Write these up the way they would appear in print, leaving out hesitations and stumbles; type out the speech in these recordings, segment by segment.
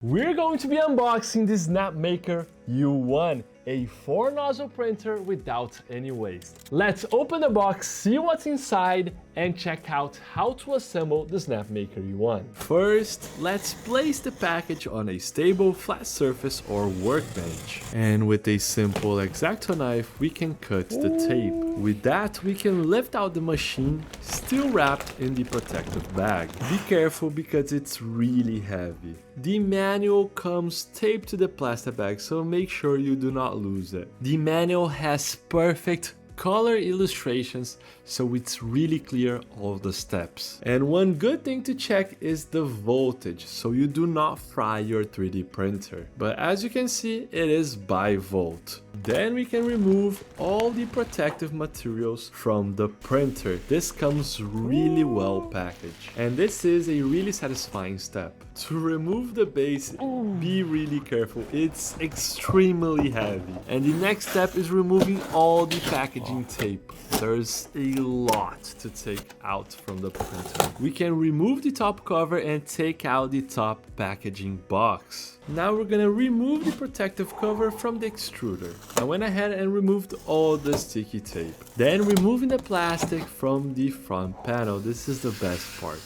We're going to be unboxing the Snapmaker U1, a 4-nozzle printer without any waste. Let's open the box, see what's inside, and check out how to assemble the Snapmaker U1. First, let's place the package on a stable flat surface or workbench. And with a simple X-Acto knife, we can cut the tape. With that, we can lift out the machine, still wrapped in the protective bag. Be careful because it's really heavy. The manual comes taped to the plastic bag, so make sure you do not lose it. The manual has perfect color illustrations, so it's really clear all the steps. And one good thing to check is the voltage, so you do not fry your 3D printer. But as you can see, it is by volt. Then we can remove all the protective materials from the printer. This comes really well packaged. And this is a really satisfying step. To remove the base, be really careful. It's extremely heavy. And the next step is removing all the packaging tape. There's a lot to take out from the printer. We can remove the top cover and take out the top packaging box. Now we're gonna remove the protective cover from the extruder. I went ahead and removed all the sticky tape. Then removing the plastic from the front panel. This is the best part.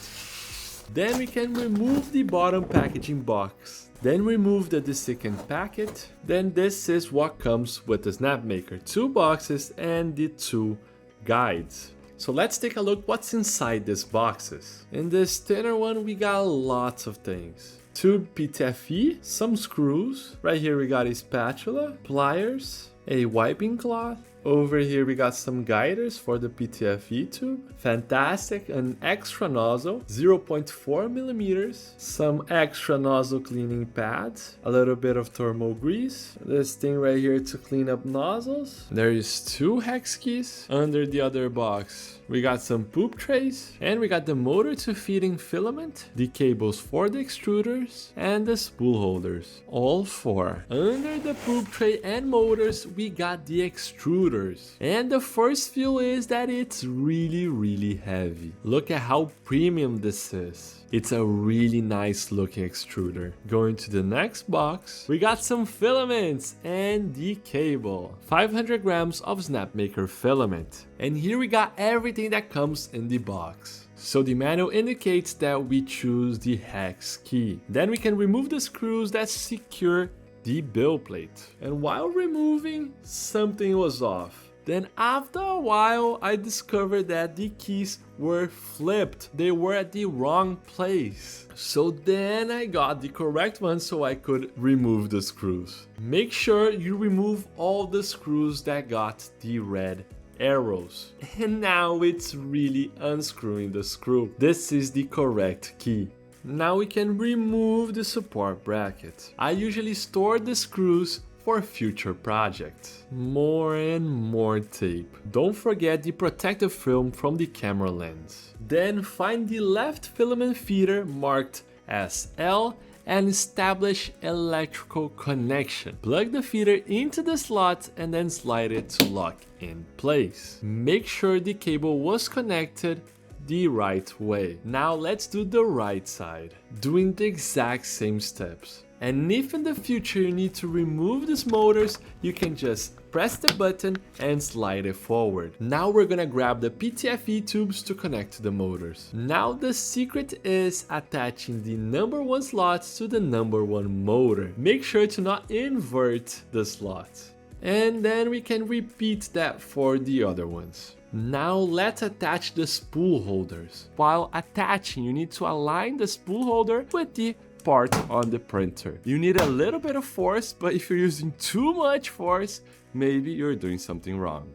Then we can remove the bottom packaging box. Then remove the desiccant packet. Then this is what comes with the Snapmaker. 2 boxes and the 2 guides. So let's take a look what's inside these boxes. In this thinner one, we got lots of things. 2 PTFE, some screws. Right here we got a spatula, pliers, a wiping cloth. Over here we got some guiders for the PTFE tube. Fantastic, an extra nozzle, 0.4 millimeters, some extra nozzle cleaning pads, a little bit of thermal grease, this thing right here to clean up nozzles. There is 2 hex keys. Under the other box we got some poop trays, and we got the motor to feed in filament, the cables for the extruders, and the spool holders. All 4. Under the poop tray and motors we got the extruder. And the first feel is that it's really heavy. Look at how premium this is. It's a really nice looking extruder. Going to the next box, we got some filaments and the cable. 500 grams of Snapmaker filament. And here we got everything that comes in the box. So the manual indicates that we choose the hex key. Then we can remove the screws that secure the build plate. And while removing, something was off. Then after a while, I discovered that the keys were flipped. They were at the wrong place. So then I got the correct one so I could remove the screws. Make sure you remove all the screws that got the red arrows. And now it's really unscrewing the screw. This is the correct key. Now we can remove the support bracket. I usually store the screws for future projects. More and more tape. Don't forget the protective film from the camera lens. Then find the left filament feeder marked as L and establish electrical connection. Plug the feeder into the slot and then slide it to lock in place. Make sure the cable was connected the right way. Now let's do the right side, doing the exact same steps. And if in the future you need to remove these motors, you can just press the button and slide it forward. Now we're gonna grab the PTFE tubes to connect to the motors. Now the secret is attaching the number 1 slots to the number 1 motor. Make sure to not invert the slots. And then we can repeat that for the other ones. Now let's attach the spool holders. While attaching, you need to align the spool holder with the part on the printer. You need a little bit of force, but if you're using too much force, maybe you're doing something wrong.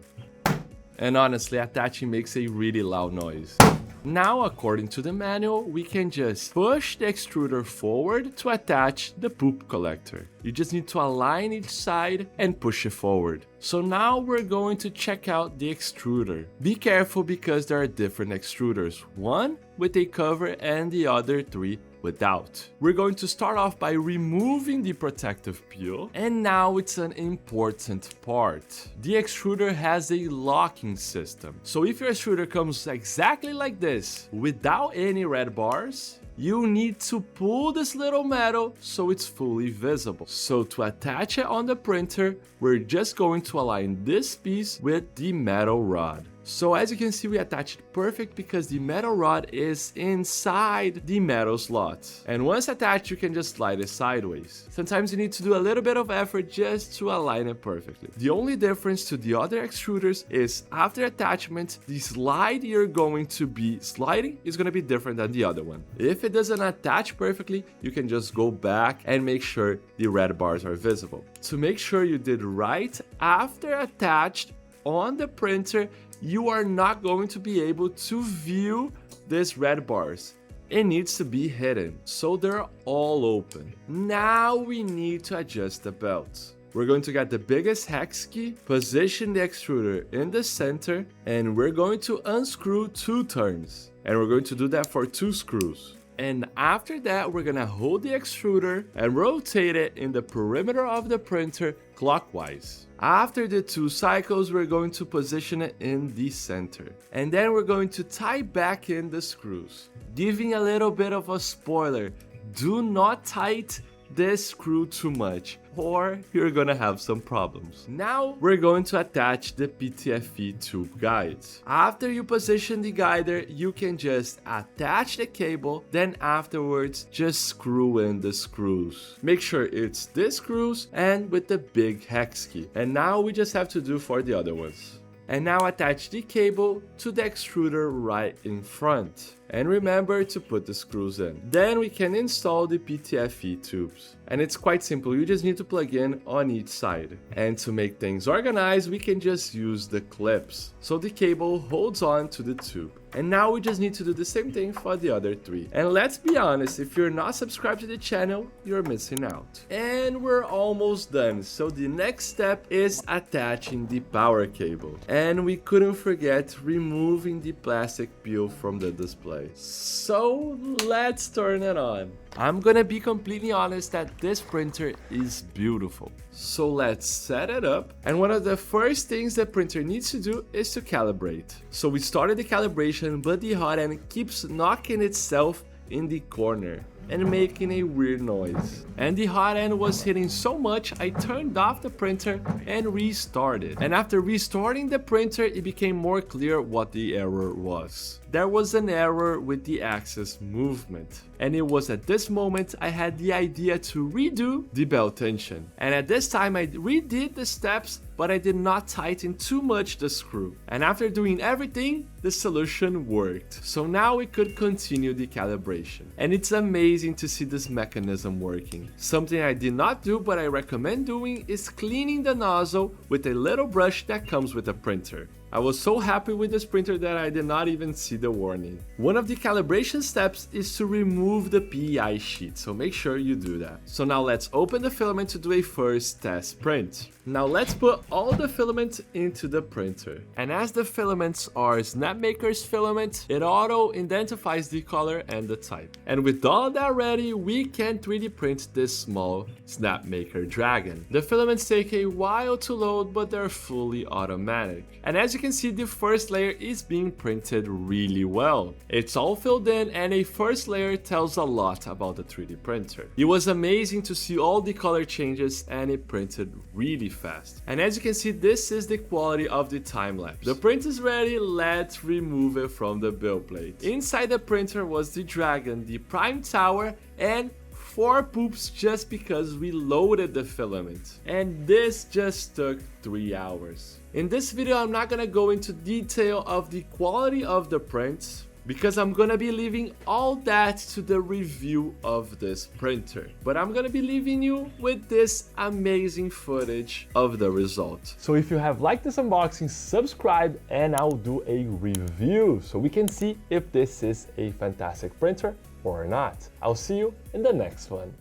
And honestly, attaching makes a really loud noise. Now, according to the manual, we can just push the extruder forward to attach the poop collector. You just need to align each side and push it forward. So now we're going to check out the extruder. Be careful because there are different extruders, one with a cover and the other 3 without. We're going to start off by removing the protective peel, and now it's an important part. The extruder has a locking system. So if your extruder comes exactly like this, without any red bars, you need to pull this little metal so it's fully visible. So to attach it on the printer, we're just going to align this piece with the metal rod. So as you can see, we attached it perfect because the metal rod is inside the metal slot. And once attached, you can just slide it sideways. Sometimes you need to do a little bit of effort just to align it perfectly. The only difference to the other extruders is after attachment, the slide you're going to be sliding is going to be different than the other one. If it doesn't attach perfectly, you can just go back and make sure the red bars are visible. To make sure you did right after attached on the printer, you are not going to be able to view these red bars. It needs to be hidden, so they're all open. Now we need to adjust the belt. We're going to get the biggest hex key, position the extruder in the center, and we're going to unscrew 2 turns. And we're going to do that for 2 screws. And after that, we're gonna hold the extruder and rotate it in the perimeter of the printer clockwise. After the 2 cycles, we're going to position it in the center. And then we're going to tie back in the screws. Giving a little bit of a spoiler, do not tighten this screw too much, or you're gonna have some problems. Now we're going to attach the PTFE tube guides. After you position the guider, you can just attach the cable, then afterwards just screw in the screws. Make sure it's the screws and with the big hex key. And now we just have to do for the other ones. And now attach the cable to the extruder right in front. And remember to put the screws in. Then we can install the PTFE tubes. And it's quite simple, you just need to plug in on each side. And to make things organized, we can just use the clips. So the cable holds on to the tube. And now we just need to do the same thing for the other 3. And let's be honest, if you're not subscribed to the channel, you're missing out. And we're almost done. So the next step is attaching the power cable. And we couldn't forget removing the plastic peel from the display. So let's turn it on. I'm gonna be completely honest that this printer is beautiful. So let's set it up. And one of the first things the printer needs to do is to calibrate. So we started the calibration, but the hot end keeps knocking itself in the corner and making a weird noise. And the hot end was hitting so much, I turned off the printer and restarted. And after restarting the printer, it became more clear what the error was. There was an error with the axis movement. And it was at this moment I had the idea to redo the belt tension. And at this time I redid the steps, but I did not tighten too much the screw. And after doing everything, the solution worked. So now we could continue the calibration. And it's amazing to see this mechanism working. Something I did not do, but I recommend doing is cleaning the nozzle with a little brush that comes with a printer. I was so happy with this printer that I did not even see the warning. One of the calibration steps is to remove the PEI sheet, so make sure you do that. So now let's open the filament to do a first test print. Now let's put all the filament into the printer. And as the filaments are Snapmaker's filament, it auto-identifies the color and the type. And with all that ready, we can 3D print this small Snapmaker dragon. The filaments take a while to load, but they're fully automatic. And as you can see, the first layer is being printed really well. It's all filled in, and a first layer tells a lot about the 3D printer. It was amazing to see all the color changes, and it printed really fast. And as you can see, this is the quality of the time lapse. The print is ready, let's remove it from the build plate. Inside the printer was the dragon, the prime tower, and 4 poops just because we loaded the filament. And this just took 3 hours. In this video, I'm not gonna go into detail of the quality of the prints because I'm gonna be leaving all that to the review of this printer. But I'm gonna be leaving you with this amazing footage of the result. So if you have liked this unboxing, subscribe and I'll do a review so we can see if this is a fantastic printer or not. I'll see you in the next one.